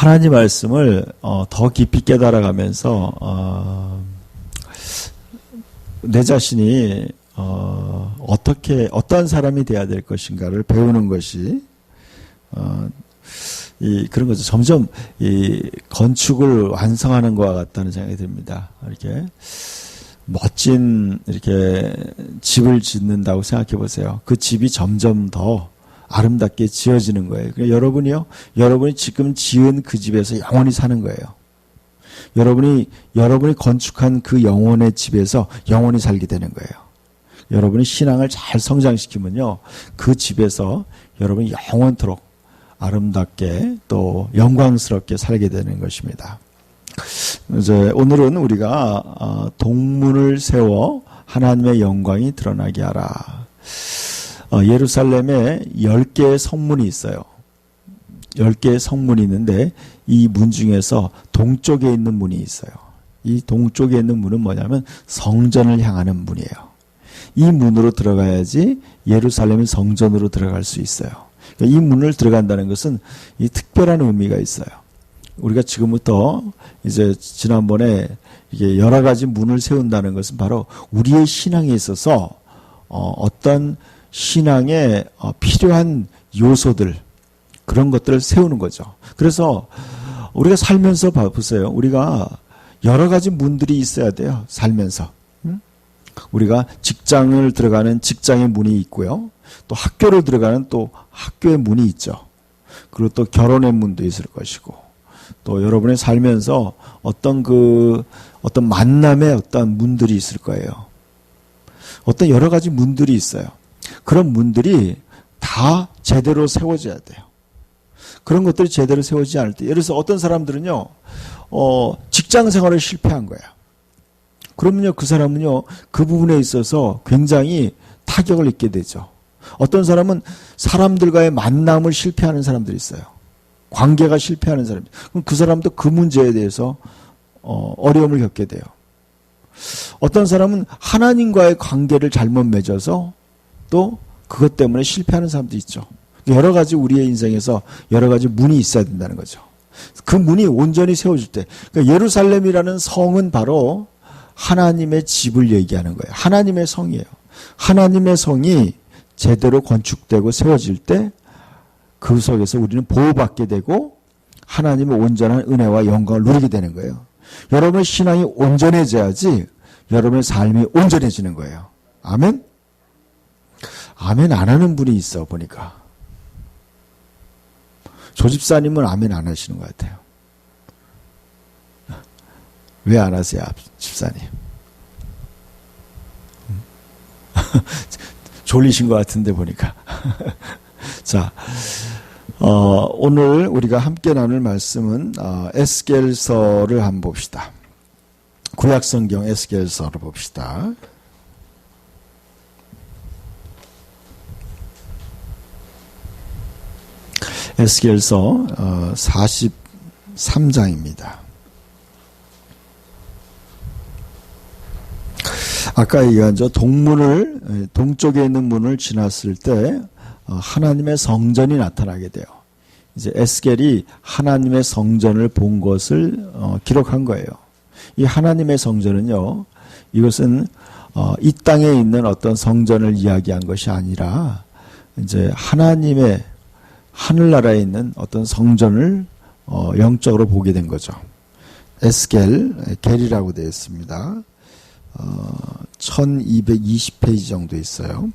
하나님 말씀을 더 깊이 깨달아가면서 내 자신이 어떤 사람이 돼야 될 것인가를 배우는 것이 그런 거죠. 점점 이 건축을 완성하는 것과 같다는 생각이 듭니다. 이렇게 멋진 이렇게 집을 짓는다고 생각해 보세요. 그 집이 점점 더 아름답게 지어지는 거예요. 그러니까 여러분이 지금 지은 그 집에서 영원히 사는 거예요. 여러분이 건축한 그 영혼의 집에서 영원히 살게 되는 거예요. 여러분이 신앙을 잘 성장시키면요, 그 집에서 여러분이 영원토록 아름답게 또 영광스럽게 살게 되는 것입니다. 이제 오늘은 우리가 동문을 세워 하나님의 영광이 드러나게 하라. 예루살렘에 10개의 성문이 있어요. 10개의 성문이 있는데 이 문 중에서 동쪽에 있는 문이 있어요. 이 동쪽에 있는 문은 뭐냐면 성전을 향하는 문이에요. 이 문으로 들어가야지 예루살렘의 성전으로 들어갈 수 있어요. 이 문을 들어간다는 것은 이 특별한 의미가 있어요. 우리가 지금부터 이제 지난번에 이게 여러 가지 문을 세운다는 것은 바로 우리의 신앙에 있어서 어떤 신앙에 필요한 요소들, 그런 것들을 세우는 거죠. 그래서 우리가 살면서 보세요. 우리가 여러 가지 문들이 있어야 돼요. 살면서. 우리가 직장을 들어가는 직장의 문이 있고요. 또 학교를 들어가는 또 학교의 문이 있죠. 그리고 또 결혼의 문도 있을 것이고, 또 여러분의 살면서 어떤 만남의 어떤 문들이 있을 거예요. 어떤 여러 가지 문들이 있어요. 그런 문들이 다 제대로 세워져야 돼요. 그런 것들이 제대로 세워지지 않을 때, 예를 들어서 어떤 사람들은요, 직장 생활을 실패한 거예요. 그러면요, 그 사람은요, 그 부분에 있어서 굉장히 타격을 입게 되죠. 어떤 사람은 사람들과의 만남을 실패하는 사람들이 있어요. 관계가 실패하는 사람. 그럼 그 사람도 그 문제에 대해서 어려움을 겪게 돼요. 어떤 사람은 하나님과의 관계를 잘못 맺어서 또 그것 때문에 실패하는 사람도 있죠. 여러 가지 우리의 인생에서 여러 가지 문이 있어야 된다는 거죠. 그 문이 온전히 세워질 때, 그러니까 예루살렘이라는 성은 바로 하나님의 집을 얘기하는 거예요. 하나님의 성이에요. 하나님의 성이 제대로 건축되고 세워질 때 그 속에서 우리는 보호받게 되고 하나님의 온전한 은혜와 영광을 누리게 되는 거예요. 여러분의 신앙이 온전해져야지 여러분의 삶이 온전해지는 거예요. 아멘? 아멘 안 하는 분이 있어 보니까. 조집사님은 아멘 안 하시는 것 같아요. 왜 안 하세요, 집사님? 졸리신 것 같은데 보니까. 자, 오늘 우리가 함께 나눌 말씀은 에스겔서를 한번 봅시다. 구약성경 에스겔서를 봅시다. 에스겔서 43장입니다. 아까 얘기한 동쪽에 있는 문을 지났을 때 하나님의 성전이 나타나게 돼요. 이제 에스겔이 하나님의 성전을 본 것을 기록한 거예요. 이 하나님의 성전은요, 이것은 이 땅에 있는 어떤 성전을 이야기한 것이 아니라 이제 하나님의 하늘나라에 있는 어떤 성전을 영적으로 보게 된 거죠. 겔이라고 되어 있습니다. 1220페이지 정도 있어요.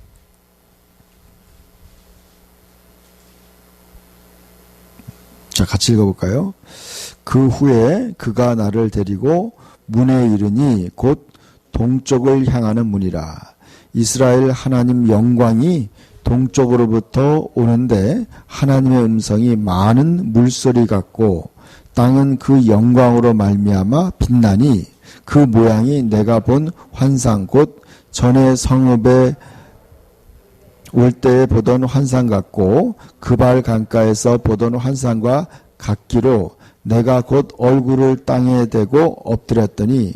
자, 같이 읽어볼까요? 그 후에 그가 나를 데리고 문에 이르니 곧 동쪽을 향하는 문이라. 이스라엘 하나님 영광이 동쪽으로부터 오는데 하나님의 음성이 많은 물소리 같고 땅은 그 영광으로 말미암아 빛나니 그 모양이 내가 본 환상 곧 전에 성읍에 올 때에 보던 환상 같고 그발 강가에서 보던 환상과 같기로 내가 곧 얼굴을 땅에 대고 엎드렸더니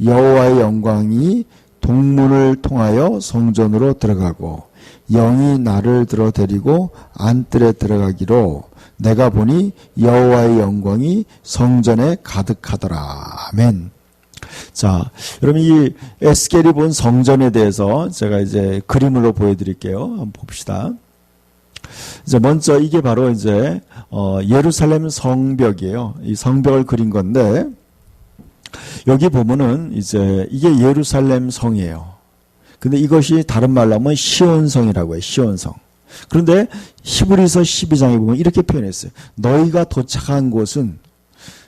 여호와의 영광이 동문을 통하여 성전으로 들어가고 영이 나를 들어 데리고 안뜰에 들어가기로 내가 보니 여호와의 영광이 성전에 가득하더라. 아멘. 자, 여러분 이 에스겔이 본 성전에 대해서 제가 이제 그림으로 보여드릴게요. 한번 봅시다. 이제 먼저 이게 바로 이제 예루살렘 성벽이에요. 이 성벽을 그린 건데 여기 보면은 이제 이게 예루살렘 성이에요. 근데 이것이 다른 말로 하면 시온성이라고 해요. 시온성. 그런데 히브리서 12장에 보면 이렇게 표현했어요. 너희가 도착한 곳은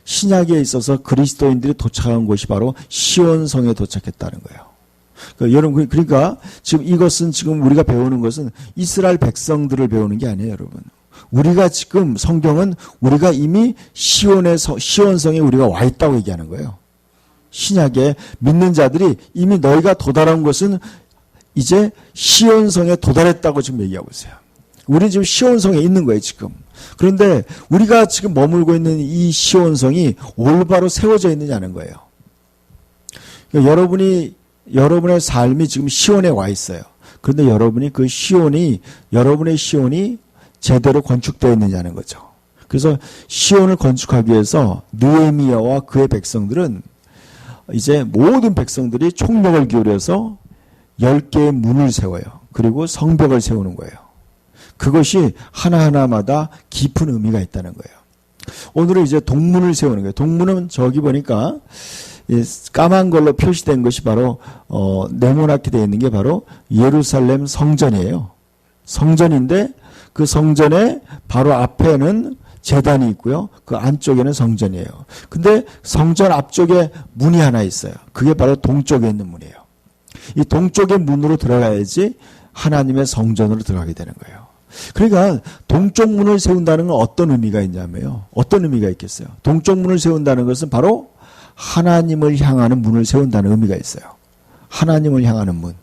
신약에 있어서 그리스도인들이 도착한 곳이 바로 시온성에 도착했다는 거예요. 그러니까 여러분, 그러니까 지금 이것은 지금 우리가 배우는 것은 이스라엘 백성들을 배우는 게 아니에요, 여러분. 우리가 지금 성경은 우리가 이미 시온성에 우리가 와 있다고 얘기하는 거예요. 신약에 믿는 자들이 이미 너희가 도달한 것은 이제 시온성에 도달했다고 지금 얘기하고 있어요. 우리는 지금 시온성에 있는 거예요, 지금. 그런데 우리가 지금 머물고 있는 이 시온성이 올바로 세워져 있느냐는 거예요. 그러니까 여러분의 삶이 지금 시온에 와 있어요. 그런데 여러분이 그 여러분의 시온이 제대로 건축되어 있느냐는 거죠. 그래서 시온을 건축하기 위해서 느헤미야와 그의 백성들은 이제 모든 백성들이 총력을 기울여서 10개의 문을 세워요. 그리고 성벽을 세우는 거예요. 그것이 하나하나마다 깊은 의미가 있다는 거예요. 오늘은 이제 동문을 세우는 거예요. 동문은 저기 보니까 까만 걸로 표시된 것이 바로 네모나게 되어 있는 게 바로 예루살렘 성전이에요. 성전인데 그 성전의 바로 앞에는 제단이 있고요. 그 안쪽에는 성전이에요. 근데 성전 앞쪽에 문이 하나 있어요. 그게 바로 동쪽에 있는 문이에요. 이 동쪽의 문으로 들어가야지 하나님의 성전으로 들어가게 되는 거예요. 그러니까 동쪽 문을 세운다는 건 어떤 의미가 있냐면요. 어떤 의미가 있겠어요? 동쪽 문을 세운다는 것은 바로 하나님을 향하는 문을 세운다는 의미가 있어요. 하나님을 향하는 문.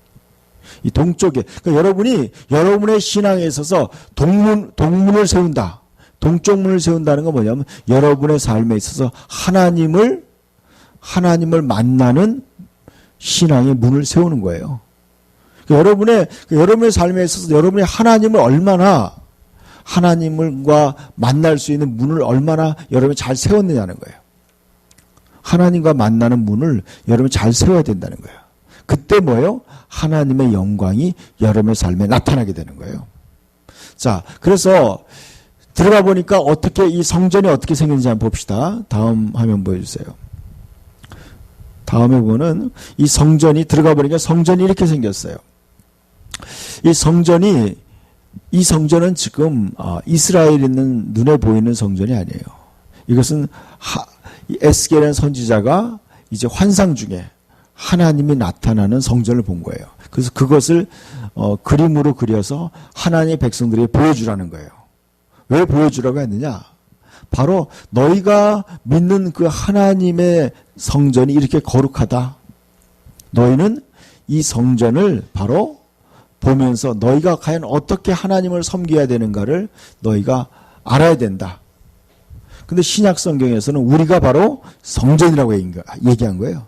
이 동쪽에, 그러니까 여러분의 신앙에 있어서 동문을 세운다. 동쪽 문을 세운다는 건 뭐냐면 여러분의 삶에 있어서 하나님을 만나는 신앙의 문을 세우는 거예요. 그러니까 여러분의 삶에 있어서 여러분이 하나님을 얼마나 하나님과 만날 수 있는 문을 얼마나 여러분이 잘 세웠느냐는 거예요. 하나님과 만나는 문을 여러분이 잘 세워야 된다는 거예요. 그때 뭐예요? 하나님의 영광이 여러분의 삶에 나타나게 되는 거예요. 자, 그래서 들어가 보니까 이 성전이 어떻게 생겼는지 한번 봅시다. 다음 화면 보여주세요. 다음에 보면은 이 성전이 들어가 보니까 성전이 이렇게 생겼어요. 이 성전은 지금 이스라엘에 있는 눈에 보이는 성전이 아니에요. 이것은 에스겔이라는 선지자가 이제 환상 중에 하나님이 나타나는 성전을 본 거예요. 그래서 그것을 그림으로 그려서 하나님의 백성들에게 보여주라는 거예요. 왜 보여주라고 했느냐? 바로 너희가 믿는 그 하나님의 성전이 이렇게 거룩하다. 너희는 이 성전을 바로 보면서 너희가 과연 어떻게 하나님을 섬겨야 되는가를 너희가 알아야 된다. 근데 신약 성경에서는 우리가 바로 성전이라고 얘기한 거예요.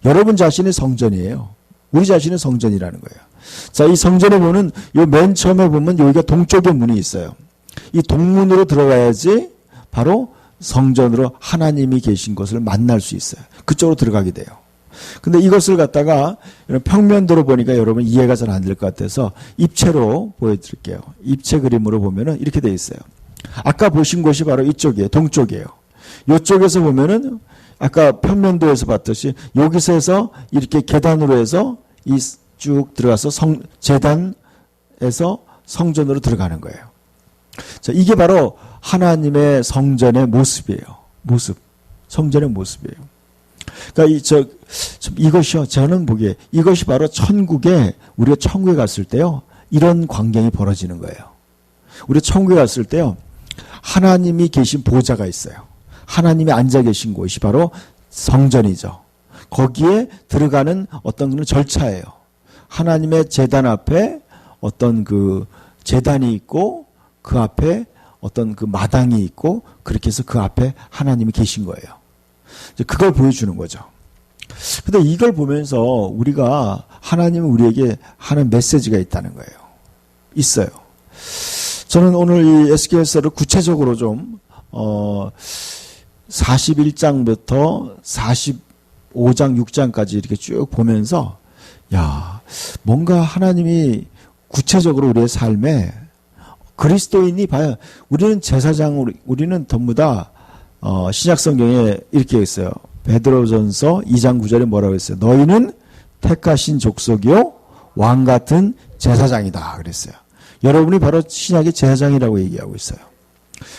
여러분 자신이 성전이에요. 우리 자신은 성전이라는 거예요. 자, 이 성전에 보면 맨 처음에 보면 여기가 동쪽에 문이 있어요. 이 동문으로 들어가야지 바로 성전으로 하나님이 계신 것을 만날 수 있어요. 그쪽으로 들어가게 돼요. 근데 이것을 갖다가 평면도로 보니까 여러분 이해가 잘 안 될 것 같아서 입체로 보여드릴게요. 입체 그림으로 보면은 이렇게 돼 있어요. 아까 보신 곳이 바로 이쪽이에요. 동쪽이에요. 이쪽에서 보면은 아까 평면도에서 봤듯이 여기서 해서 이렇게 계단으로 해서 쭉 들어가서 제단에서 성전으로 들어가는 거예요. 자, 이게 바로 하나님의 성전의 모습이에요. 성전의 모습이에요. 그러니까 이것이요. 저는 보기에 이것이 바로 우리가 천국에 갔을 때요. 이런 광경이 벌어지는 거예요. 우리 천국에 갔을 때요. 하나님이 계신 보좌가 있어요. 하나님이 앉아 계신 곳이 바로 성전이죠. 거기에 들어가는 어떤 절차예요. 하나님의 제단 앞에 어떤 그 제단이 있고 그 앞에 어떤 그 마당이 있고 그렇게 해서 그 앞에 하나님이 계신 거예요. 그걸 보여주는 거죠. 근데 이걸 보면서 우리가 하나님은 우리에게 하는 메시지가 있다는 거예요. 있어요. 저는 오늘 이 에스겔서를 구체적으로 좀 41장부터 45장, 6장까지 이렇게 쭉 보면서 야, 뭔가 하나님이 구체적으로 우리의 삶에 그리스도인이 봐요. 우리는 제사장, 우리는 전부 다 신약 성경에 이렇게 있어요. 베드로전서 2장 9절에 뭐라고 했어요? 너희는 택하신 족속이요 왕 같은 제사장이다 그랬어요. 여러분이 바로 신약의 제사장이라고 얘기하고 있어요.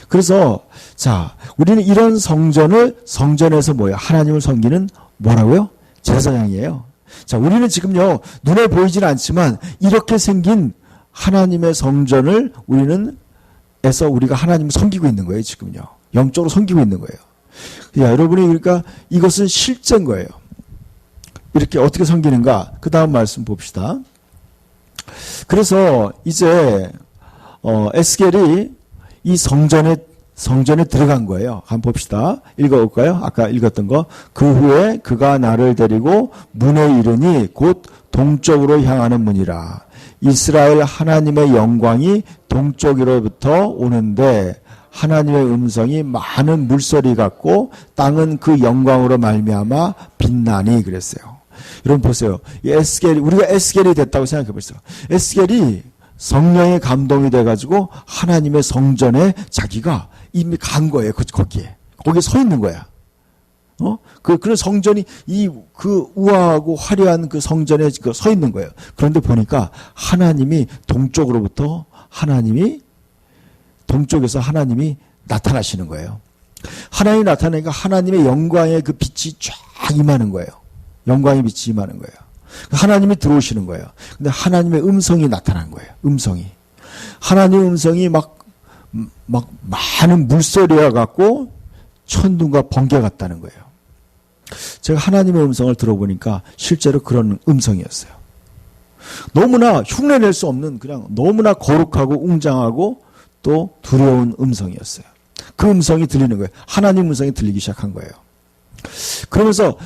그래서 자, 우리는 이런 성전에서 뭐예요? 하나님을 섬기는 뭐라고요? 제사장이에요. 자, 우리는 지금요 눈에 보이지는 않지만 이렇게 생긴 하나님의 성전을 우리가 하나님을 섬기고 있는 거예요. 지금요 영적으로 섬기고 있는 거예요. 야, 여러분이 그러니까 이것은 실제인 거예요. 이렇게 어떻게 섬기는가? 그 다음 말씀 봅시다. 그래서 이제 에스겔이 이 성전에 들어간 거예요. 한번 봅시다. 읽어볼까요? 아까 읽었던 거. 그 후에 그가 나를 데리고 문에 이르니 곧 동쪽으로 향하는 문이라. 이스라엘 하나님의 영광이 동쪽으로부터 오는데 하나님의 음성이 많은 물소리 같고 땅은 그 영광으로 말미암아 빛나니 그랬어요. 여러분 보세요. 우리가 에스겔이 됐다고 생각해 보세요. 에스겔이 성령의 감동이 돼가지고 하나님의 성전에 자기가 이미 간 거예요. 거기에 서 있는 거야. 그런 성전이 그 우아하고 화려한 그 성전에 서 있는 거예요. 그런데 보니까 하나님이 동쪽에서 하나님이 나타나시는 거예요. 하나님이 나타나니까 하나님의 영광의 그 빛이 쫙 임하는 거예요. 영광의 빛이 임하는 거예요. 하나님이 들어오시는 거예요. 근데 하나님의 음성이 나타난 거예요. 하나님의 음성이 막 많은 물소리와 같고 천둥과 번개 같다는 거예요. 제가 하나님의 음성을 들어보니까 실제로 그런 음성이었어요. 너무나 흉내낼 수 없는 그냥 너무나 거룩하고 웅장하고 또 두려운 음성이었어요. 그 음성이 들리는 거예요. 하나님 음성이 들리기 시작한 거예요. 그러면서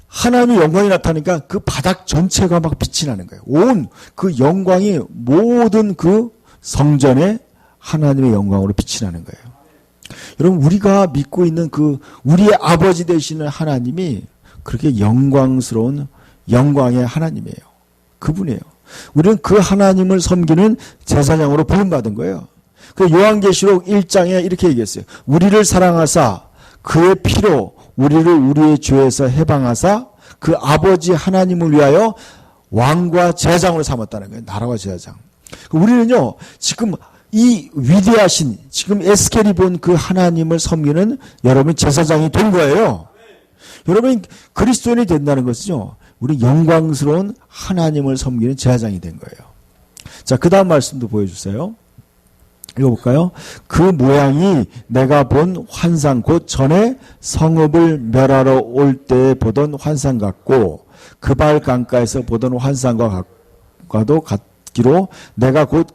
하나님의 영광이 나타나니까 그 바닥 전체가 막 빛이 나는 거예요. 온 그 영광이 모든 그 성전에 하나님의 영광으로 빛이 나는 거예요. 여러분 우리가 믿고 있는 그 우리의 아버지 되시는 하나님이 그렇게 영광스러운 영광의 하나님이에요. 그분이에요. 우리는 그 하나님을 섬기는 제사장으로 부름받은 거예요. 그 요한계시록 1장에 이렇게 얘기했어요. 우리를 사랑하사 그의 피로 우리를 우리의 죄에서 해방하사 그 아버지 하나님을 위하여 왕과 제사장으로 삼았다는 거예요. 나라와 제사장. 우리는요 지금 이 위대하신 지금 에스겔이 본 그 하나님을 섬기는 여러분 제사장이 된 거예요. 여러분이 그리스도인이 된다는 것은요 우리 영광스러운 하나님을 섬기는 제사장이 된 거예요. 자, 그 다음 말씀도 보여주세요. 읽어볼까요? 그 모양이 내가 본 환상 곧 전에 성읍을 멸하러 올 때 보던 환상 같고 그발 강가에서 보던 환상과도 같기로 내가 곧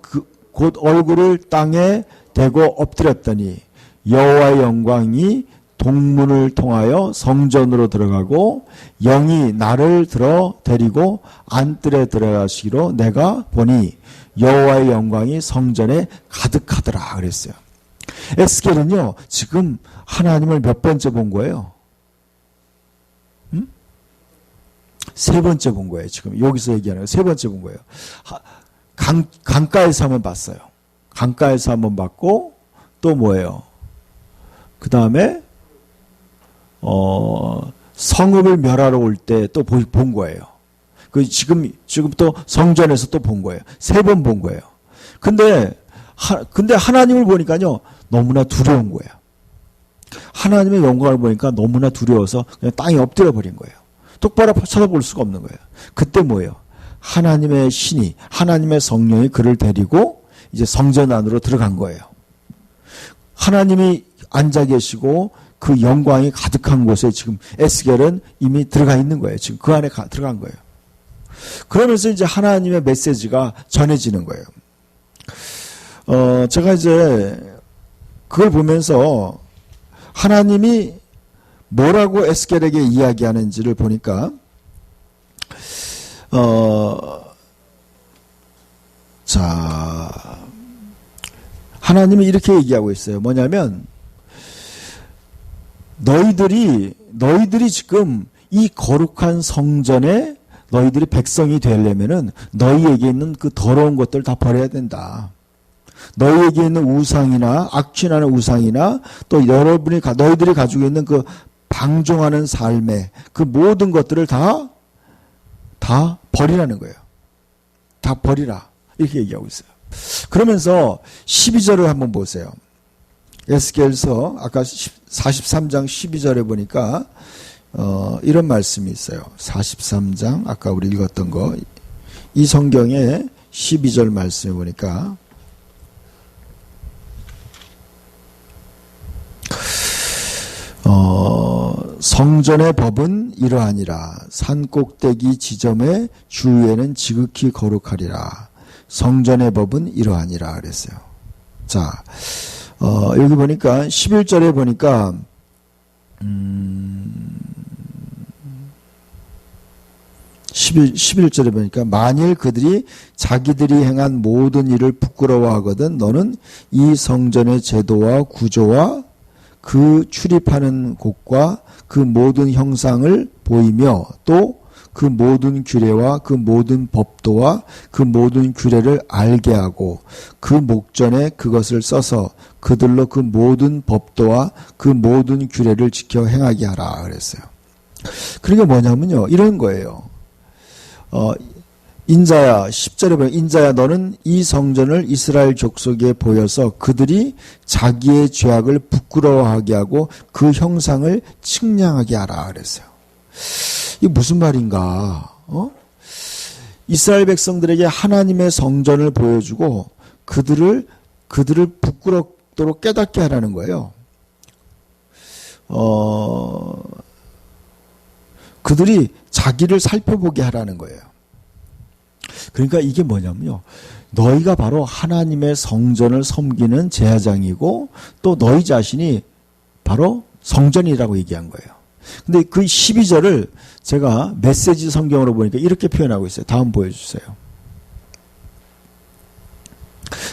얼굴을 땅에 대고 엎드렸더니 여호와의 영광이 동문을 통하여 성전으로 들어가고 영이 나를 데리고 안뜰에 들어가시기로 내가 보니 여호와의 영광이 성전에 가득하더라 그랬어요. 에스겔은요 지금 하나님을 몇 번째 본 거예요? 세 번째 본 거예요. 지금 여기서 얘기하는 거 세 번째 본 거예요. 강가에서 한번 봤어요. 강가에서 한번 봤고 또 뭐예요? 그 다음에 성읍을 멸하러 올 때 또 본 거예요. 그 지금 또 성전에서 또 본 거예요. 세 번 본 거예요. 근데 하나님을 보니까요 너무나 두려운 거예요. 하나님의 영광을 보니까 너무나 두려워서 그냥 땅에 엎드려 버린 거예요. 똑바로 쳐다볼 수가 없는 거예요. 그때 뭐예요? 하나님의 신이 하나님의 성령이 그를 데리고 이제 성전 안으로 들어간 거예요. 하나님이 앉아 계시고 그 영광이 가득한 곳에 지금 에스겔은 이미 들어가 있는 거예요. 지금 그 안에 들어간 거예요. 그러면서 이제 하나님의 메시지가 전해지는 거예요. 제가 이제 그걸 보면서 하나님이 뭐라고 에스겔에게 이야기하는지를 보니까 자 하나님이 이렇게 얘기하고 있어요. 뭐냐면 너희들이 지금 이 거룩한 성전에 너희들이 백성이 되려면은 너희에게 있는 그 더러운 것들 다 버려야 된다. 너희에게 있는 우상이나 악취나는 우상이나 또 너희들이 가지고 있는 그 방종하는 삶의 그 모든 것들을 다 버리라는 거예요. 다 버리라. 이렇게 얘기하고 있어요. 그러면서 12절을 한번 보세요. 에스겔서 아까 43장 12절에 보니까 이런 말씀이 있어요. 43장 아까 우리 읽었던 거 이 성경의 12절 말씀에 보니까 성전의 법은 이러하니라. 산꼭대기 지점의 주위에는 지극히 거룩하리라. 성전의 법은 이러하니라 그랬어요. 자, 여기 보니까 11절에 보니까 11절에 보니까 만일 그들이 자기들이 행한 모든 일을 부끄러워하거든 너는 이 성전의 제도와 구조와 그 출입하는 곳과 그 모든 형상을 보이며 또 그 모든 규례와 그 모든 법도와 그 모든 규례를 알게 하고 그 목전에 그것을 써서 그들로 그 모든 법도와 그 모든 규례를 지켜 행하게 하라 그랬어요. 그러니까 뭐냐면요. 이런 거예요. 인자야 10절에 보면 인자야 너는 이 성전을 이스라엘 족속에 보여서 그들이 자기의 죄악을 부끄러워하게 하고 그 형상을 측량하게 하라 그랬어요. 이게 무슨 말인가? 이스라엘 백성들에게 하나님의 성전을 보여주고 그들을 부끄럽도록 깨닫게 하라는 거예요. 그들이 자기를 살펴보게 하라는 거예요. 그러니까 이게 뭐냐면요. 너희가 바로 하나님의 성전을 섬기는 제사장이고 또 너희 자신이 바로 성전이라고 얘기한 거예요. 근데 그 12절을 제가 메시지 성경으로 보니까 이렇게 표현하고 있어요. 다음 보여주세요.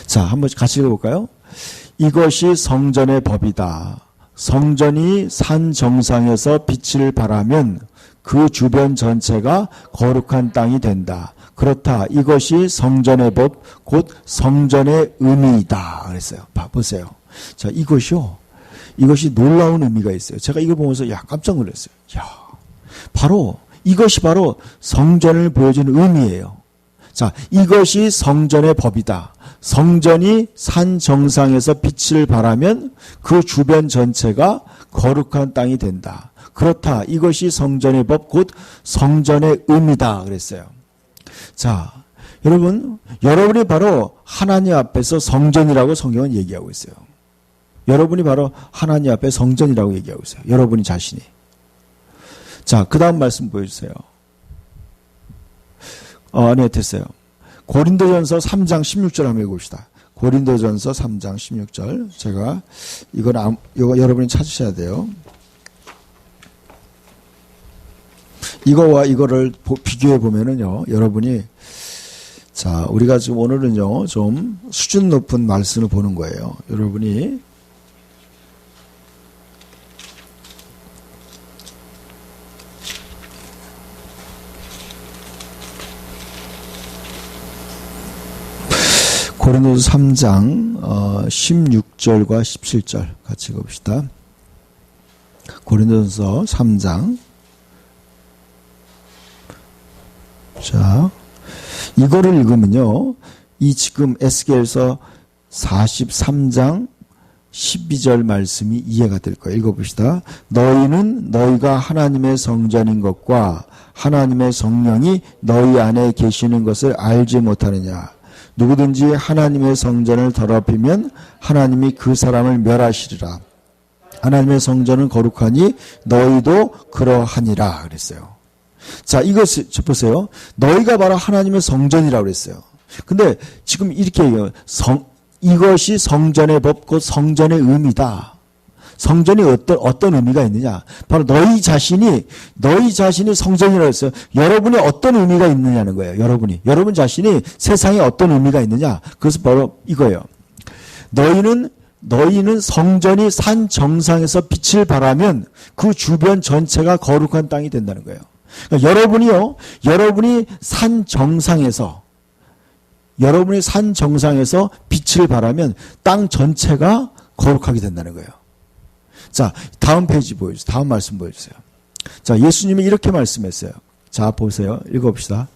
자, 한번 같이 읽어볼까요? 이것이 성전의 법이다. 성전이 산 정상에서 빛을 발하면 그 주변 전체가 거룩한 땅이 된다. 그렇다. 이것이 성전의 법, 곧 성전의 의미이다. 그랬어요. 보세요. 자, 이것이 놀라운 의미가 있어요. 제가 이걸 보면서 깜짝 놀랐어요. 이것이 바로 성전을 보여주는 의미예요. 자, 이것이 성전의 법이다. 성전이 산 정상에서 빛을 발하면 그 주변 전체가 거룩한 땅이 된다. 그렇다. 이것이 성전의 법, 곧 성전의 의미다. 그랬어요. 자, 여러분이 바로 하나님 앞에서 성전이라고 성경은 얘기하고 있어요. 여러분이 바로 하나님 앞에 성전이라고 얘기하고 있어요. 여러분이 자신이. 자, 그 다음 말씀 보여주세요. 네, 됐어요. 고린도전서 3장 16절 한번 읽어봅시다. 고린도전서 3장 16절. 제가 이거 여러분이 찾으셔야 돼요. 이거와 이거를 비교해 보면은요, 여러분이 자, 우리가 지금 오늘은요, 좀 수준 높은 말씀을 보는 거예요. 여러분이 고린도서 3장 16절과 17절 같이 읽어봅시다. 고린도서 3장. 자, 이거를 읽으면요, 이 지금 에스겔서 43장 12절 말씀이 이해가 될 거예요. 읽어봅시다. 너희는 너희가 하나님의 성전인 것과 하나님의 성령이 너희 안에 계시는 것을 알지 못하느냐. 누구든지 하나님의 성전을 더럽히면 하나님이 그 사람을 멸하시리라. 하나님의 성전은 거룩하니 너희도 그러하니라 그랬어요. 자, 이것을 보세요. 너희가 바로 하나님의 성전이라고 그랬어요. 근데 지금 이렇게 얘기해요. 이것이 성전의 법, 곧 성전의 의미다. 성전이 어떤 의미가 있느냐? 바로 너희 자신이 성전이라고 했어요. 여러분이 어떤 의미가 있느냐는 거예요. 여러분 자신이 세상에 어떤 의미가 있느냐? 그것은 바로 이거예요. 너희는 성전이 산 정상에서 빛을 발하면 그 주변 전체가 거룩한 땅이 된다는 거예요. 그러니까 여러분이 산 정상에서 빛을 발하면 땅 전체가 거룩하게 된다는 거예요. 자, 다음 페이지 보여주세요. 다음 말씀 보여주세요. 자, 예수님이 이렇게 말씀했어요. 자, 보세요. 읽어봅시다.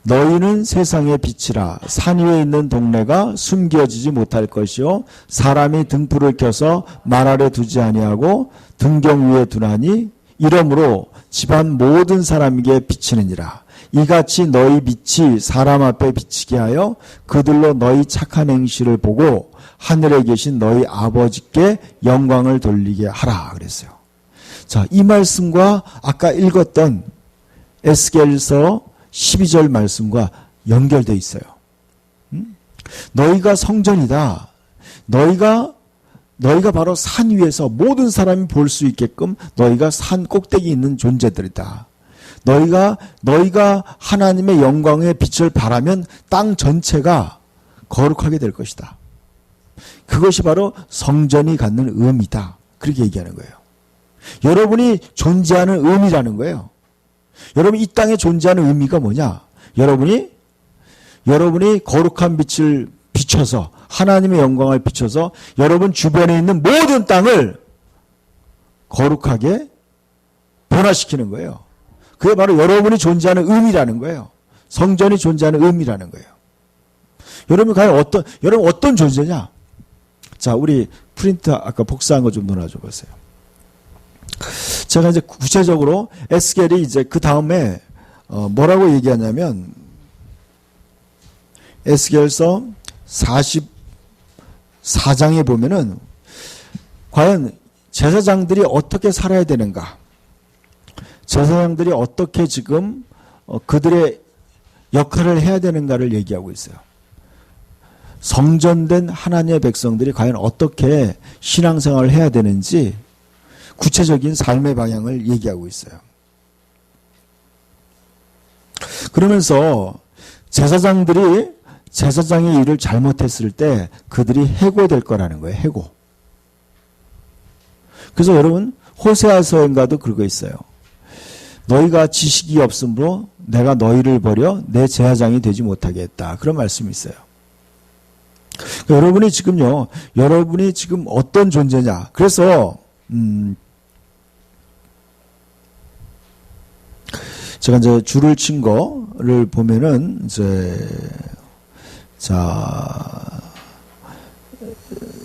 너희는 세상의 빛이라. 산 위에 있는 동네가 숨겨지지 못할 것이요 사람이 등불을 켜서 말 아래 두지 아니하고 등경 위에 두나니 이러므로 집안 모든 사람에게 비치느니라. 이같이 너희 빛이 사람 앞에 비치게 하여 그들로 너희 착한 행실을 보고 하늘에 계신 너희 아버지께 영광을 돌리게 하라 그랬어요. 자, 이 말씀과 아까 읽었던 에스겔서 12절 말씀과 연결되어 있어요. 너희가 성전이다. 너희가 바로 산 위에서 모든 사람이 볼 수 있게끔 너희가 산 꼭대기 있는 존재들이다. 너희가 하나님의 영광의 빛을 발하면 땅 전체가 거룩하게 될 것이다. 그것이 바로 성전이 갖는 의미다. 그렇게 얘기하는 거예요. 여러분이 존재하는 의미라는 거예요. 여러분 이 땅에 존재하는 의미가 뭐냐? 여러분이 거룩한 빛을 비춰서 하나님의 영광을 비춰서 여러분 주변에 있는 모든 땅을 거룩하게 변화시키는 거예요. 그게 바로 여러분이 존재하는 의미라는 거예요. 성전이 존재하는 의미라는 거예요. 여러분 과연 여러분 어떤 존재냐? 자, 우리 프린트 아까 복사한 거 좀 놀아줘 보세요. 제가 이제 구체적으로 에스겔이 이제 그 다음에 뭐라고 얘기하냐면 에스겔서 44장에 보면은 과연 제사장들이 어떻게 살아야 되는가, 제사장들이 어떻게 지금 그들의 역할을 해야 되는가를 얘기하고 있어요. 성전된 하나님의 백성들이 과연 어떻게 신앙생활을 해야 되는지 구체적인 삶의 방향을 얘기하고 있어요. 그러면서 제사장의 일을 잘못했을 때 그들이 해고될 거라는 거예요. 해고. 그래서 여러분 호세아서인가도 그러고 있어요. 너희가 지식이 없으므로 내가 너희를 버려 내 제사장이 되지 못하게 했다. 그런 말씀이 있어요. 그러니까 여러분이 지금 어떤 존재냐. 그래서 제가 이제 줄을 친 거를 보면은 자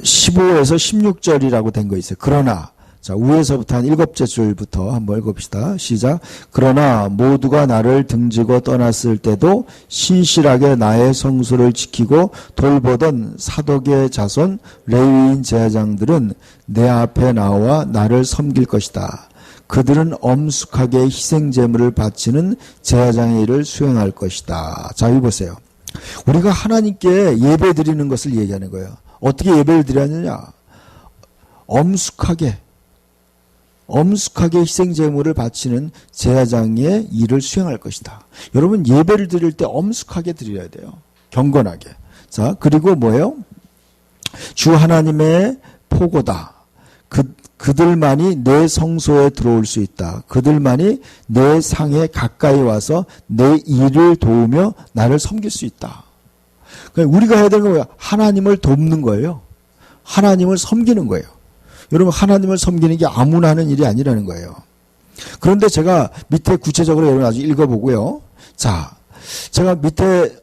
15에서 16절이라고 된 거 있어요. 그러나 자, 위에서부터 한 7째 줄부터 한번 읽읍시다. 시작. 그러나 모두가 나를 등지고 떠났을 때도 신실하게 나의 성수를 지키고 돌보던 사독의 자손 레위인 제사장들은 내 앞에 나와 나를 섬길 것이다. 그들은 엄숙하게 희생제물을 바치는 제사장의 일을 수행할 것이다. 자, 여기 보세요. 우리가 하나님께 예배 드리는 것을 얘기하는 거예요. 어떻게 예배를 드리느냐? 엄숙하게 희생제물을 바치는 제사장의 일을 수행할 것이다. 여러분 예배를 드릴 때 엄숙하게 드려야 돼요. 경건하게. 자, 그리고 뭐예요? 주 하나님의 포고다. 그들만이 내 성소에 들어올 수 있다. 그들만이 내 상에 가까이 와서 내 일을 도우며 나를 섬길 수 있다. 그러니까 우리가 해야 되는 건 뭐야? 하나님을 돕는 거예요. 하나님을 섬기는 거예요. 여러분 하나님을 섬기는 게 아무나 하는 일이 아니라는 거예요. 그런데 제가 밑에 구체적으로 여러분 아주 읽어보고요. 자, 제가 밑에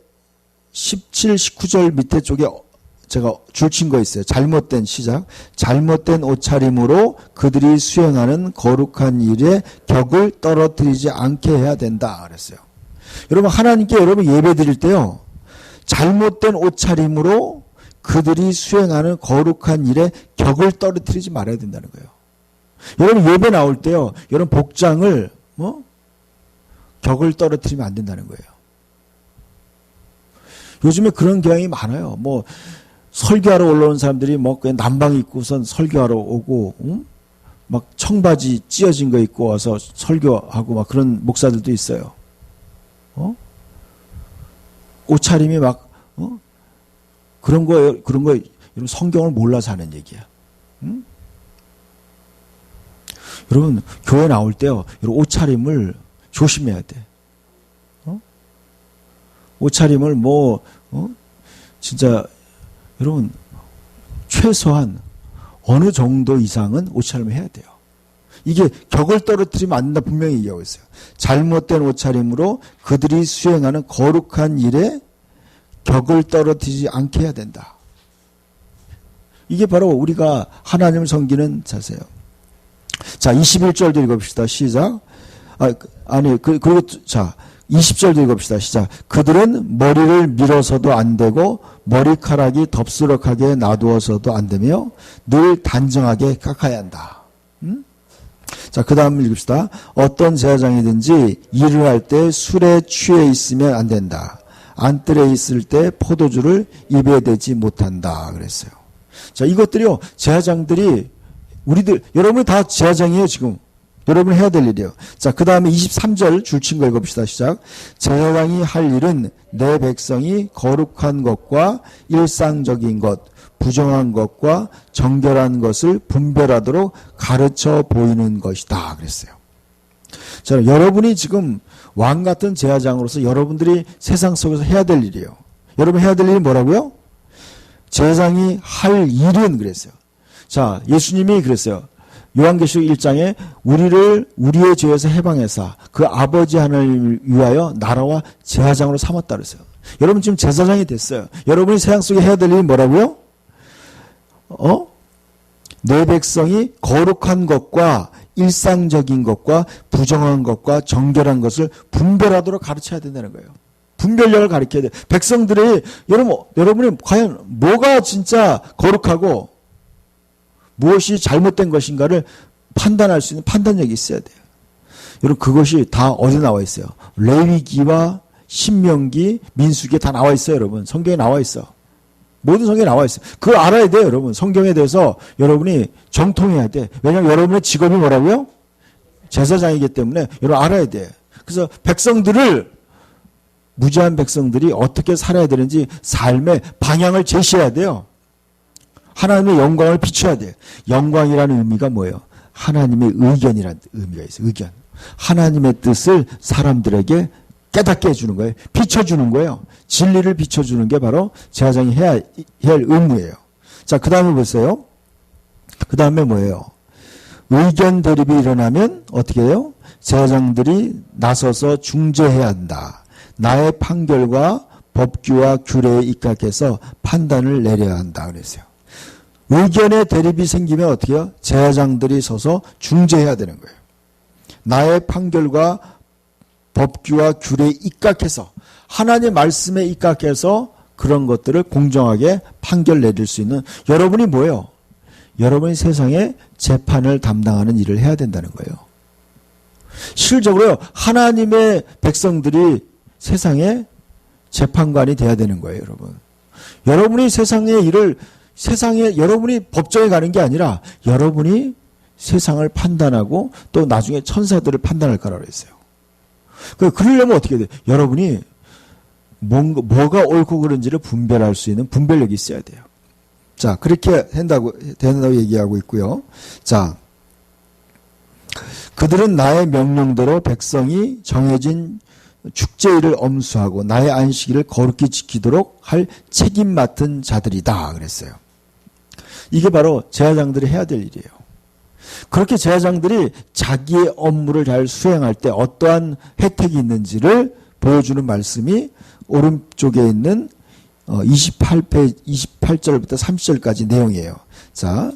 17, 19절 밑에 쪽에 제가 줄친 거 있어요. 잘못된 시작. 잘못된 옷차림으로 그들이 수행하는 거룩한 일에 격을 떨어뜨리지 않게 해야 된다 그랬어요. 여러분 하나님께 여러분 예배 드릴 때요. 잘못된 옷차림으로 그들이 수행하는 거룩한 일에 격을 떨어뜨리지 말아야 된다는 거예요. 여러분 예배 나올 때요. 여러분 복장을 격을 떨어뜨리면 안 된다는 거예요. 요즘에 그런 경향이 많아요. 설교하러 올라오는 사람들이 그냥 남방 입고선 설교하러 오고, 막 청바지 찢어진 거 입고 와서 설교하고 막 그런 목사들도 있어요. 옷차림이 그런 거 여러분 성경을 몰라서 하는 얘기야. 응? 여러분 교회 나올 때요. 여러분 옷차림을 조심해야 돼. 옷차림을 진짜 여러분 최소한 어느 정도 이상은 옷차림을 해야 돼요. 이게 격을 떨어뜨리면 안 된다 분명히 얘기하고 있어요. 잘못된 옷차림으로 그들이 수행하는 거룩한 일에 격을 떨어뜨리지 않게 해야 된다. 이게 바로 우리가 하나님을 섬기는 자세예요. 자, 21절도 읽어봅시다. 시작. 그리고 자, 20절도 읽어봅시다. 시작. 그들은 머리를 밀어서도 안 되고 머리카락이 덥수룩하게 놔두어서도 안 되며 늘 단정하게 깎아야 한다. 자, 그 다음 읽읍시다. 어떤 제사장이든지 일을 할 때 술에 취해 있으면 안 된다. 안뜰에 있을 때 포도주를 입에 대지 못한다. 그랬어요. 자, 이것들이요. 제사장들이 여러분이 다 제사장이에요, 지금. 여러분이 해야 될 일이에요. 자, 그 다음에 23절 줄친 거 읽어봅시다. 시작. 제사장이 할 일은 내 백성이 거룩한 것과 일상적인 것, 부정한 것과 정결한 것을 분별하도록 가르쳐 보이는 것이다. 그랬어요. 자, 여러분이 지금 왕 같은 제사장으로서 여러분들이 세상 속에서 해야 될 일이에요. 여러분 해야 될 일이 뭐라고요? 제사장이 할 일은 그랬어요. 자, 예수님이 그랬어요. 요한계시록 1장에 우리의 죄에서 해방해서 그 아버지 하나님을 위하여 나라와 제사장으로 삼았다 그랬어요. 여러분 지금 제사장이 됐어요. 여러분이 세상 속에 해야 될 일이 뭐라고요? 내 백성이 거룩한 것과 일상적인 것과 부정한 것과 정결한 것을 분별하도록 가르쳐야 된다는 거예요. 분별력을 가르쳐야 돼요. 백성들이 여러분이 과연 뭐가 진짜 거룩하고 무엇이 잘못된 것인가를 판단할 수 있는 판단력이 있어야 돼요. 여러분 그것이 다 어디 나와 있어요? 레위기와 신명기, 민수기에 다 나와 있어요. 여러분 성경에 나와 있어. 모든 성경에 나와 있어요. 그걸 알아야 돼요. 여러분 성경에 대해서 여러분이 정통해야 돼. 왜냐하면 여러분의 직업이 뭐라고요? 제사장이기 때문에 여러분 알아야 돼. 그래서 무지한 백성들이 어떻게 살아야 되는지 삶의 방향을 제시해야 돼요. 하나님의 영광을 비춰야 돼요. 영광이라는 의미가 뭐예요? 하나님의 의견이라는 의미가 있어요. 의견. 하나님의 뜻을 사람들에게 깨닫게 해주는 거예요. 비춰주는 거예요. 진리를 비춰주는 게 바로 제사장이 해야 할 의무예요. 자, 그 다음에 보세요. 그 다음에 뭐예요? 의견 대립이 일어나면 어떻게 해요? 제사장들이 나서서 중재해야 한다. 나의 판결과 법규와 규례에 입각해서 판단을 내려야 한다. 그랬어요. 의견의 대립이 생기면 어떻게 해요? 제사장들이 서서 중재해야 되는 거예요. 나의 판결과 법규와 규례에 입각해서 하나님의 말씀에 입각해서 그런 것들을 공정하게 판결 내릴 수 있는 여러분이 뭐예요? 여러분이 세상에 재판을 담당하는 일을 해야 된다는 거예요. 실적으로 하나님의 백성들이 세상에 재판관이 돼야 되는 거예요, 여러분. 여러분이 세상에 여러분이 법정에 가는 게 아니라 여러분이 세상을 판단하고 또 나중에 천사들을 판단할 거라고 그랬어요. 그러려면 어떻게 돼요? 여러분이 뭐가 옳고 그른지를 분별할 수 있는 분별력이 있어야 돼요. 자, 그렇게 된다고 얘기하고 있고요. 자, 그들은 나의 명령대로 백성이 정해진 축제일을 엄수하고 나의 안식일을 거룩히 지키도록 할 책임 맡은 자들이다 그랬어요. 이게 바로 제사장들이 해야 될 일이에요. 그렇게 제사장들이 자기의 업무를 잘 수행할 때 어떠한 혜택이 있는지를 보여주는 말씀이 오른쪽에 있는 28절부터 30절까지 내용이에요. 자,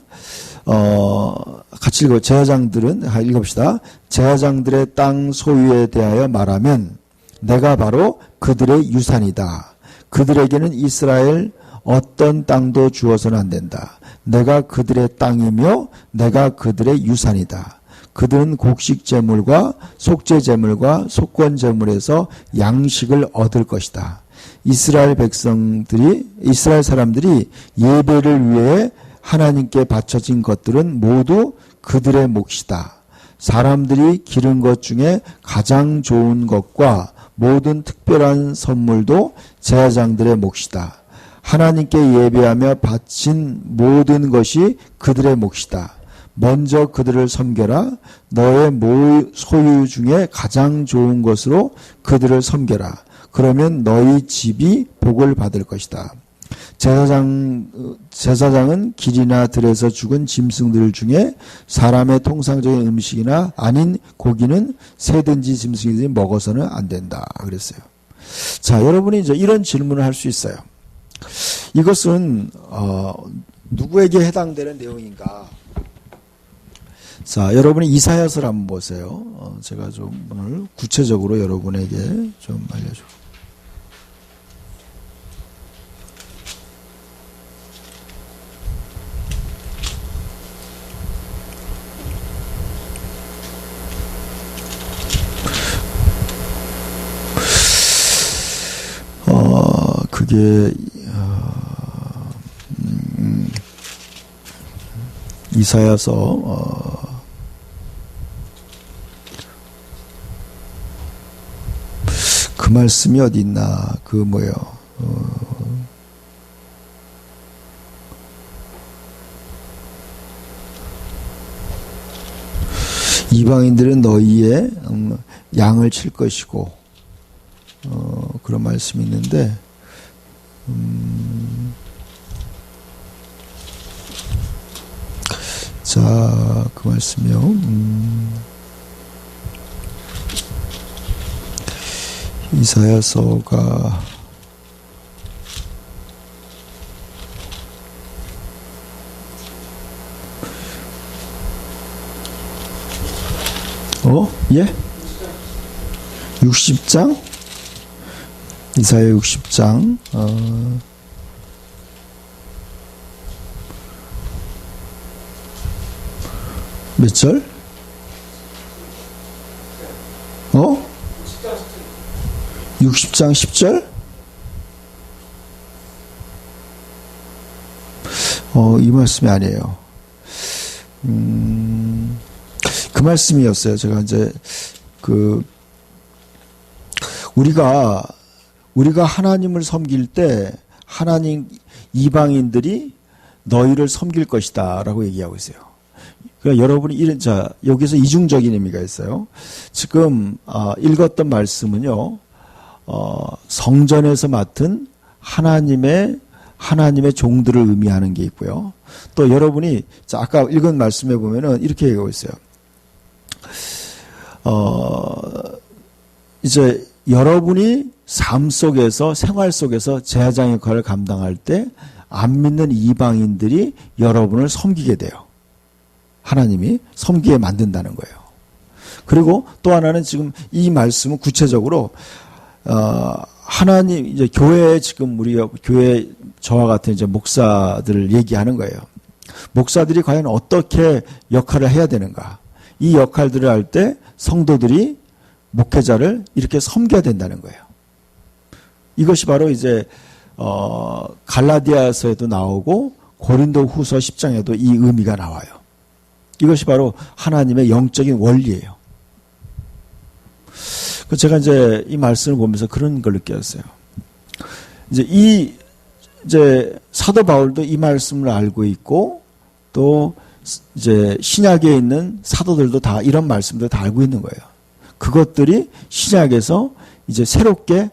같이 제사장들은 읽읍시다. 제사장들의 땅 소유에 대하여 말하면 내가 바로 그들의 유산이다. 그들에게는 이스라엘 어떤 땅도 주어서는 안 된다. 내가 그들의 땅이며 내가 그들의 유산이다. 그들은 곡식 제물과 속죄 제물과 속건 제물에서 양식을 얻을 것이다. 이스라엘 사람들이 예배를 위해 하나님께 바쳐진 것들은 모두 그들의 몫이다. 사람들이 기른 것 중에 가장 좋은 것과 모든 특별한 선물도 제사장들의 몫이다. 하나님께 예배하며 바친 모든 것이 그들의 몫이다. 먼저 그들을 섬겨라. 너의 소유 중에 가장 좋은 것으로 그들을 섬겨라. 그러면 너희 집이 복을 받을 것이다. 제사장은 길이나 들에서 죽은 짐승들 중에 사람의 통상적인 음식이나 아닌 고기는 새든지 짐승이든지 먹어서는 안 된다. 그랬어요. 자, 여러분이 이제 이런 질문을 할 수 있어요. 이것은 누구에게 해당되는 내용인가? 자, 여러분이 이사야서를 한번 보세요. 제가 좀 오늘 구체적으로 여러분에게 좀 알려줘. 그게 이사야서 그 말씀이 어디 있나? 그 뭐요? 이방인들은 너희의 양을 칠 것이고 그런 말씀이 있는데 자, 그 말씀이요. 이사야서가 예? 60장? 이사야 60장 몇 절? 60장 10절? 이 말씀이 아니에요. 그 말씀이었어요. 제가 이제 우리가 하나님을 섬길 때 하나님 이방인들이 너희를 섬길 것이다라고 얘기하고 있어요. 그러니까 여러분이 여기서 이중적인 의미가 있어요. 지금 읽었던 말씀은요. 성전에서 맡은 하나님의 종들을 의미하는 게 있고요. 또 여러분이 아까 읽은 말씀에 보면은 이렇게 얘기하고 있어요. 이제 여러분이 삶 속에서 생활 속에서 제사장 역할을 감당할 때 안 믿는 이방인들이 여러분을 섬기게 돼요. 하나님이 섬기게 만든다는 거예요. 그리고 또 하나는 지금 이 말씀은 구체적으로 하나님 이제 교회에 지금 우리가 교회 저와 같은 이제 목사들을 얘기하는 거예요. 목사들이 과연 어떻게 역할을 해야 되는가? 이 역할들을 할 때 성도들이 목회자를 이렇게 섬겨야 된다는 거예요. 이것이 바로 이제 갈라디아서에도 나오고 고린도후서 10장에도 이 의미가 나와요. 이것이 바로 하나님의 영적인 원리예요. 제가 이제 이 말씀을 보면서 그런 걸 느꼈어요. 이제 사도 바울도 이 말씀을 알고 있고 또 이제 신약에 있는 사도들도 다 이런 말씀들 다 알고 있는 거예요. 그것들이 신약에서 이제 새롭게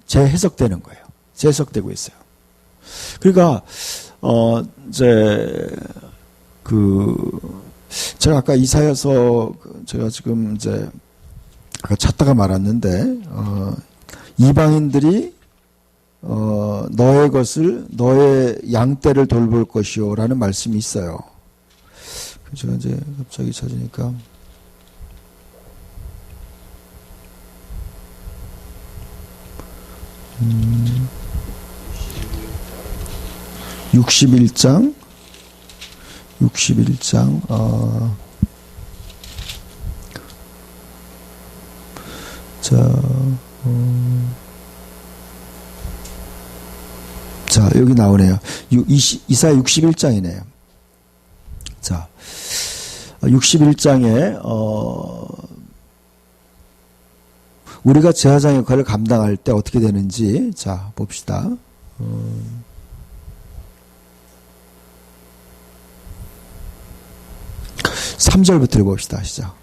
재해석되는 거예요. 재해석되고 있어요. 그러니까 제가 아까 이사야서 제가 지금 이제 아까 찾다가 말았는데 이방인들이 너의 양떼를 돌볼 것이요라는 말씀이 있어요. 제가 이제 갑자기 찾으니까 61장 자, 여기 나오네요. 이사야 61장이네요. 자, 61장에 우리가 제사장 역할을 감당할 때 어떻게 되는지 자 봅시다. 3절부터 읽어봅시다. 시작.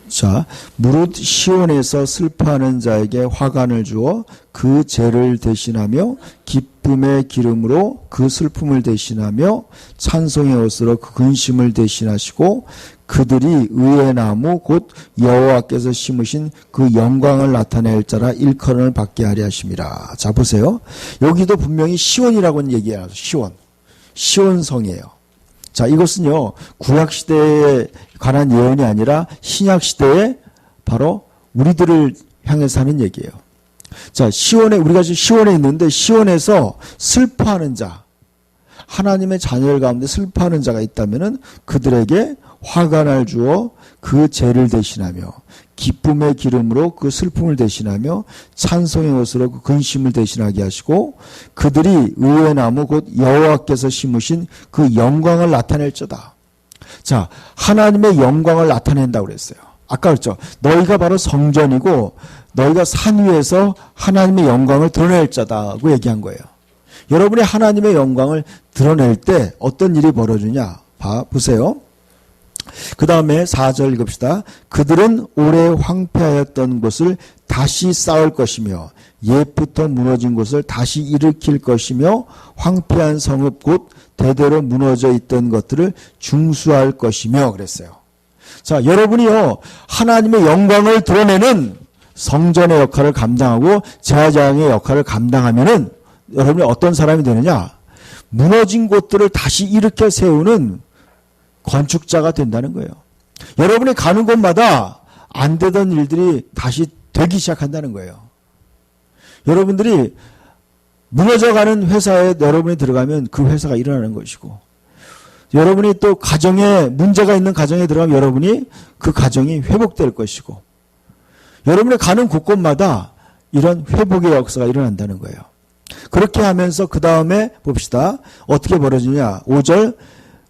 자, 무릇 시온에서 슬퍼하는 자에게 화관을 주어 그 죄를 대신하며 기쁨의 기름으로 그 슬픔을 대신하며 찬송의 옷으로 그 근심을 대신하시고 그들이 의의 나무 곧 여호와께서 심으신 그 영광을 나타낼 자라 일컬음을 받게 하려 하심이라. 자, 보세요. 여기도 분명히 시온이라고는 얘기해요. 시온성이에요. 자, 이것은요, 구약시대에 관한 예언이 아니라 신약시대에 바로 우리들을 향해서 하는 얘기예요. 자, 우리가 지금 시온에 있는데, 시온에서 슬퍼하는 자, 하나님의 자녀들 가운데 슬퍼하는 자가 있다면은 그들에게 화관을 주어 그 죄를 대신하며 기쁨의 기름으로 그 슬픔을 대신하며 찬송의 옷으로 그 근심을 대신하게 하시고 그들이 의의 나무 곧 여호와께서 심으신 그 영광을 나타낼저다. 자, 하나님의 영광을 나타낸다고 그랬어요. 아까 그랬죠. 너희가 바로 성전이고 너희가 산 위에서 하나님의 영광을 드러낼 자다고 얘기한 거예요. 여러분이 하나님의 영광을 드러낼 때 어떤 일이 벌어지냐 보세요. 그 다음에 4절 읽읍시다. 그들은 오래 황폐하였던 곳을 다시 쌓을 것이며 옛부터 무너진 곳을 다시 일으킬 것이며 황폐한 성읍 곧 대대로 무너져 있던 것들을 중수할 것이며 그랬어요. 자, 여러분이요, 하나님의 영광을 드러내는 성전의 역할을 감당하고 제사장의 역할을 감당하면은 여러분이 어떤 사람이 되느냐? 무너진 곳들을 다시 일으켜 세우는 건축자가 된다는 거예요. 여러분이 가는 곳마다 안 되던 일들이 다시 되기 시작한다는 거예요. 여러분들이 무너져가는 회사에 여러분이 들어가면 그 회사가 일어나는 것이고, 여러분이 또 가정에 문제가 있는 가정에 들어가면 여러분이 그 가정이 회복될 것이고, 여러분이 가는 곳곳마다 이런 회복의 역사가 일어난다는 거예요. 그렇게 하면서 그 다음에 봅시다. 어떻게 벌어지냐. 5절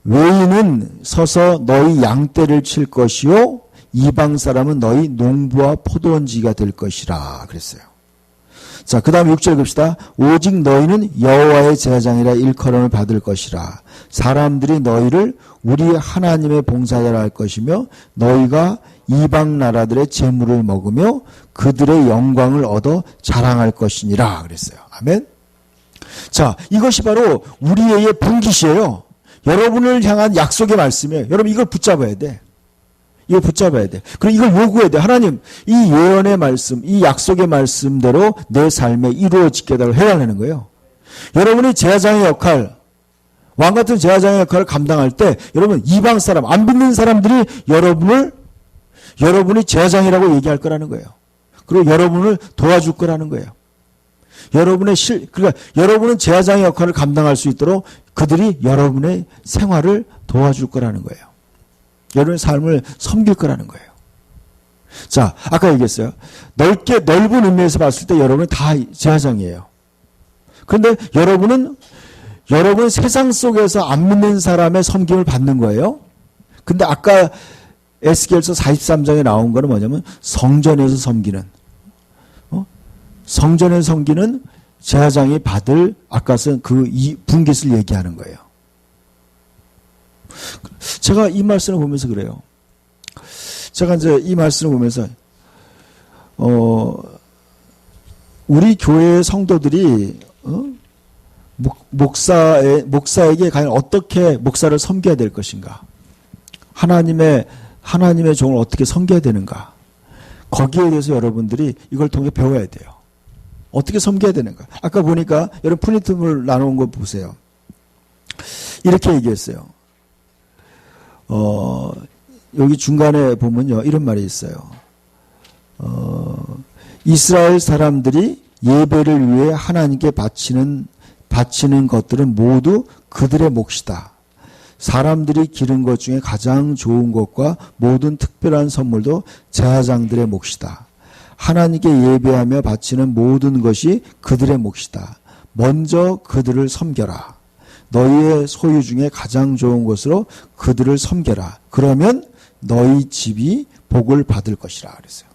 외인은 서서 너희 양떼를 칠 것이요 이방 사람은 너희 농부와 포도원지가 될 것이라 그랬어요. 자, 그 다음 6절 봅시다. 오직 너희는 여호와의 제사장이라 일컬음을 받을 것이라. 사람들이 너희를 우리 하나님의 봉사자라 할 것이며 너희가 이방 나라들의 재물을 먹으며 그들의 영광을 얻어 자랑할 것이니라 그랬어요. 아멘. 자, 이것이 바로 우리의 분깃이에요. 여러분을 향한 약속의 말씀이에요. 여러분 이걸 붙잡아야 돼. 이걸 붙잡아야 돼. 그리고 이걸 요구해야 돼. 하나님, 이 예언의 말씀, 이 약속의 말씀대로 내 삶에 이루어지게 해달라는 거예요. 여러분이 제사장의 역할, 왕 같은 제사장의 역할을 감당할 때 여러분 이방 사람, 안 믿는 사람들이 여러분이 제사장이라고 얘기할 거라는 거예요. 그리고 여러분을 도와줄 거라는 거예요. 그러니까 여러분은 제사장의 역할을 감당할 수 있도록 그들이 여러분의 생활을 도와줄 거라는 거예요. 여러분의 삶을 섬길 거라는 거예요. 자, 아까 얘기했어요. 넓은 의미에서 봤을 때 여러분은 다 제사장이에요. 그런데 여러분은 세상 속에서 안 믿는 사람의 섬김을 받는 거예요. 근데 아까 에스겔서 43장에 나온 거는 뭐냐면 성전에서 섬기는, 성전에서 섬기는 제사장이 받을 아까 쓴 그 분깃을 얘기하는 거예요. 제가 이 말씀을 보면서 그래요. 제가 이제 이 말씀을 보면서 우리 교회의 성도들이 목사에게 과연 어떻게 목사를 섬겨야 될 것인가? 하나님의 종을 어떻게 섬겨야 되는가? 거기에 대해서 여러분들이 이걸 통해 배워야 돼요. 어떻게 섬겨야 되는가? 아까 보니까 여러분 프린트물 나눈 거 보세요. 이렇게 얘기했어요. 여기 중간에 보면요, 이런 말이 있어요. 이스라엘 사람들이 예배를 위해 하나님께 바치는 것들은 모두 그들의 몫이다. 사람들이 기른 것 중에 가장 좋은 것과 모든 특별한 선물도 제사장들의 몫이다. 하나님께 예배하며 바치는 모든 것이 그들의 몫이다. 먼저 그들을 섬겨라. 너희의 소유 중에 가장 좋은 것으로 그들을 섬겨라. 그러면 너희 집이 복을 받을 것이라 그랬어요.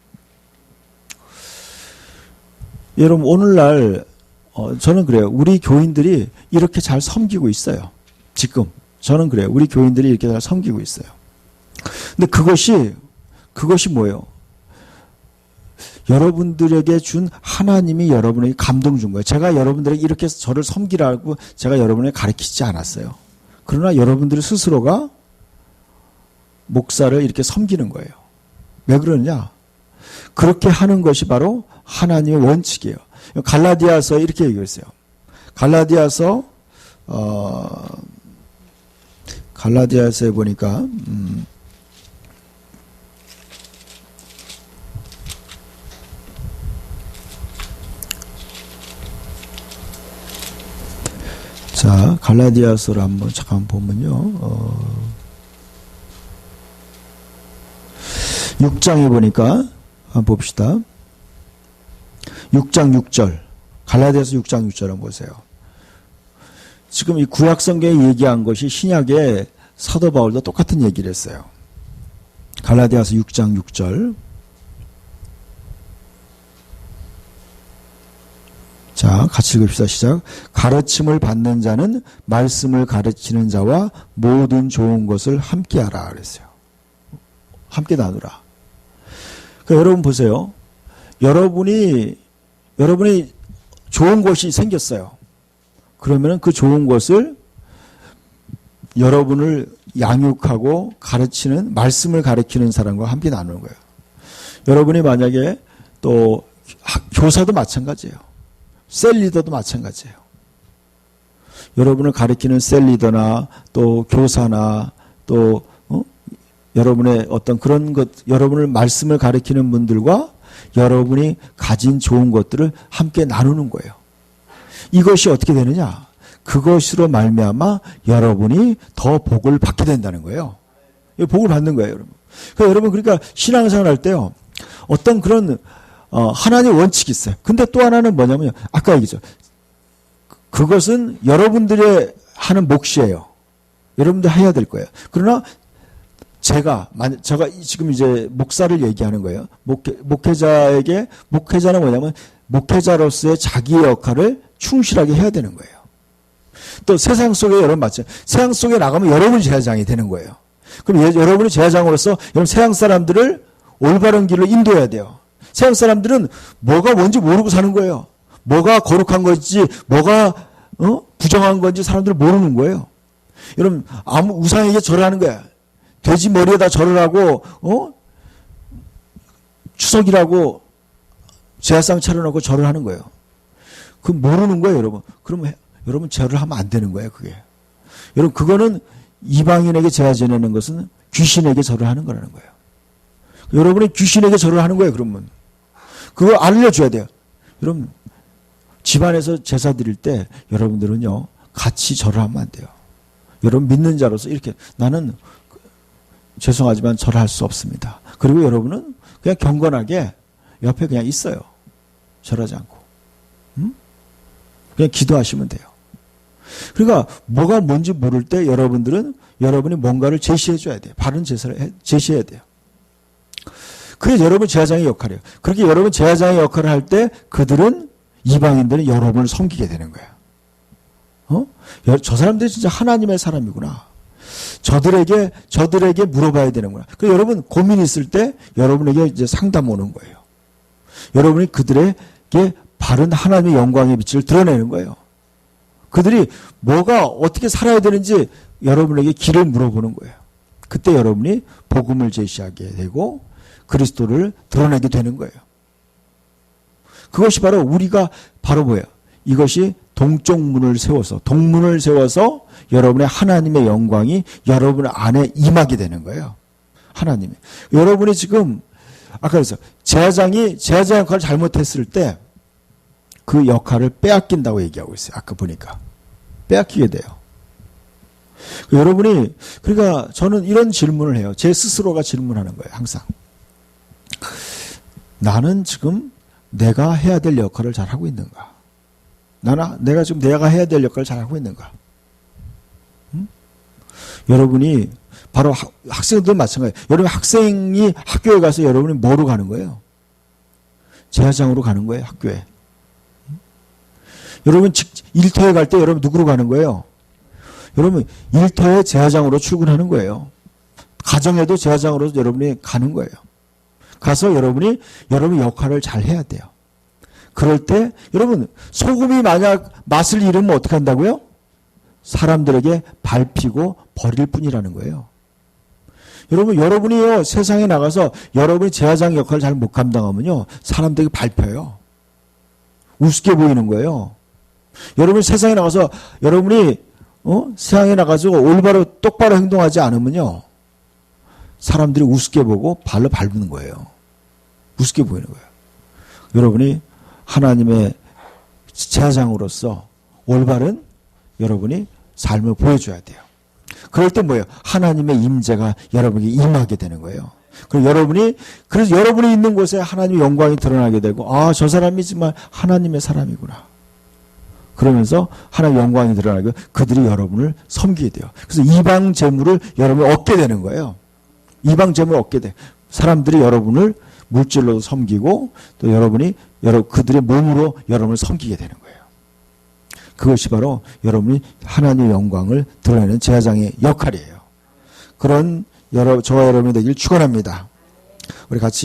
여러분 오늘날 저는 그래요. 우리 교인들이 이렇게 잘 섬기고 있어요. 지금 저는 그래요. 우리 교인들이 이렇게 다 섬기고 있어요. 근데 그것이 뭐예요? 여러분들에게 준 하나님이 여러분에게 감동 준 거예요. 제가 여러분들에게 이렇게 저를 섬기라고 제가 여러분에게 가르치지 않았어요. 그러나 여러분들 스스로가 목사를 이렇게 섬기는 거예요. 왜 그러느냐? 그렇게 하는 것이 바로 하나님의 원칙이에요. 갈라디아서에 이렇게 얘기했어요. 갈라디아서에 보니까 자, 갈라디아서를 한번 잠깐 보면요. 6장에 보니까 한번 봅시다. 6장 6절. 갈라디아서 6장 6절 한번 보세요. 지금 이 구약 성경에 얘기한 것이 신약의 사도 바울도 똑같은 얘기를 했어요. 갈라디아서 6장 6절. 자, 같이 읽읍시다. 시작. 가르침을 받는 자는 말씀을 가르치는 자와 모든 좋은 것을 함께하라 그랬어요. 함께 나누라. 그러니까 여러분 보세요. 여러분이 좋은 것이 생겼어요. 그러면 그 좋은 것을 여러분을 양육하고 가르치는, 말씀을 가르치는 사람과 함께 나누는 거예요. 여러분이 만약에 또 교사도 마찬가지예요. 셀리더도 마찬가지예요. 여러분을 가르치는 셀리더나 또 교사나 또 여러분의 어떤 그런 것, 여러분을 말씀을 가르치는 분들과 여러분이 가진 좋은 것들을 함께 나누는 거예요. 이것이 어떻게 되느냐? 그것으로 말미암아 여러분이 더 복을 받게 된다는 거예요. 복을 받는 거예요, 여러분. 그러니까 신앙생활 할 때요. 어떤 그런 하나님의 원칙이 있어요. 근데 또 하나는 뭐냐면요. 아까 얘기죠. 그것은 여러분들의 하는 몫이에요. 여러분들 해야 될 거예요. 그러나 제가 지금 이제 목사를 얘기하는 거예요. 목회자는 뭐냐면 목회자로서의 자기의 역할을 충실하게 해야 되는 거예요. 또 세상 속에 여러분 맞죠? 세상 속에 나가면 여러분이 제사장이 되는 거예요. 그럼 여러분이 제사장으로서 여러분 세상 사람들을 올바른 길로 인도해야 돼요. 세상 사람들은 뭐가 뭔지 모르고 사는 거예요. 뭐가 거룩한 건지, 뭐가 부정한 건지 사람들은 모르는 거예요. 여러분 아무 우상에게 절하는 거야. 돼지 머리에다 절을 하고 추석이라고 제사상 차려놓고 절을 하는 거예요. 그 모르는 거예요, 여러분. 그러면 여러분 절을 하면 안 되는 거예요, 그게. 여러분 그거는 이방인에게 제사 지내는 것은 귀신에게 절을 하는 거라는 거예요. 여러분이 귀신에게 절을 하는 거예요, 그러면. 그거 알려줘야 돼요. 여러분 집안에서 제사 드릴 때 여러분들은요 같이 절을 하면 안 돼요. 여러분 믿는 자로서 이렇게 나는 죄송하지만 절할 수 없습니다. 그리고 여러분은 그냥 경건하게 옆에 그냥 있어요. 절하지 않고. 그냥 기도하시면 돼요. 그러니까 뭐가 뭔지 모를 때 여러분이 뭔가를 제시해 줘야 돼요. 바른 제사를 제시해야 돼요. 그게 여러분 제사장의 역할이에요. 그렇게 여러분 제사장의 역할을 할 때 이방인들은 여러분을 섬기게 되는 거예요. 저 사람들이 진짜 하나님의 사람이구나. 저들에게 물어봐야 되는구나. 그래서 여러분 고민 있을 때 여러분에게 이제 상담 오는 거예요. 여러분이 그들에게 바른 하나님의 영광의 빛을 드러내는 거예요. 그들이 뭐가 어떻게 살아야 되는지 여러분에게 길을 물어보는 거예요. 그때 여러분이 복음을 제시하게 되고 그리스도를 드러내게 되는 거예요. 그것이 바로 우리가 바로 뭐예요? 이것이 동문을 세워서 여러분의 하나님의 영광이 여러분 안에 임하게 되는 거예요. 하나님이. 여러분이 지금 아까 그래서 제사장 역할을 잘못했을 때 그 역할을 빼앗긴다고 얘기하고 있어요. 아까 보니까. 빼앗기게 돼요. 여러분이 그러니까 저는 이런 질문을 해요. 제 스스로가 질문하는 거예요. 항상. 나는 지금 내가 해야 될 역할을 잘하고 있는가? 내가 지금 내가 해야 될 역할을 잘하고 있는가? 여러분이 바로 학생들도 마찬가지예요. 여러분 학생이 학교에 가서 여러분이 뭐로 가는 거예요? 제사장으로 가는 거예요. 학교에. 여러분 일터에 갈 때 여러분 누구로 가는 거예요? 여러분 일터의 제사장으로 출근하는 거예요. 가정에도 제사장으로 여러분이 가는 거예요. 가서 여러분이 여러분의 역할을 잘 해야 돼요. 그럴 때 여러분 소금이 만약 맛을 잃으면 어떻게 한다고요? 사람들에게 밟히고 버릴 뿐이라는 거예요. 여러분 여러분이요 세상에 나가서 여러분이 제사장 역할을 잘 못 감당하면요 사람들에게 밟혀요. 우습게 보이는 거예요. 여러분이 세상에 나가서 여러분이 세상에 나가서 올바로 똑바로 행동하지 않으면요 사람들이 우습게 보고 발로 밟는 거예요. 우습게 보이는 거예요. 여러분이 하나님의 제사장으로서 올바른 여러분이 삶을 보여줘야 돼요. 그럴 때 뭐예요? 하나님의 임재가 여러분에게 임하게 되는 거예요. 그래서 여러분이 있는 곳에 하나님의 영광이 드러나게 되고, 아, 저 사람이 정말 하나님의 사람이구나. 그러면서 하나님의 영광이 드러나고 그들이 여러분을 섬기게 돼요. 그래서 이방 재물을 여러분이 얻게 되는 거예요. 이방 재물을 얻게 돼. 사람들이 여러분을 물질로도 섬기고 또 여러분이 그들의 몸으로 여러분을 섬기게 되는 거예요. 그것이 바로 여러분이 하나님의 영광을 드러내는 제사장의 역할이에요. 그런 저와 여러분이 되길 축원합니다. 우리 같이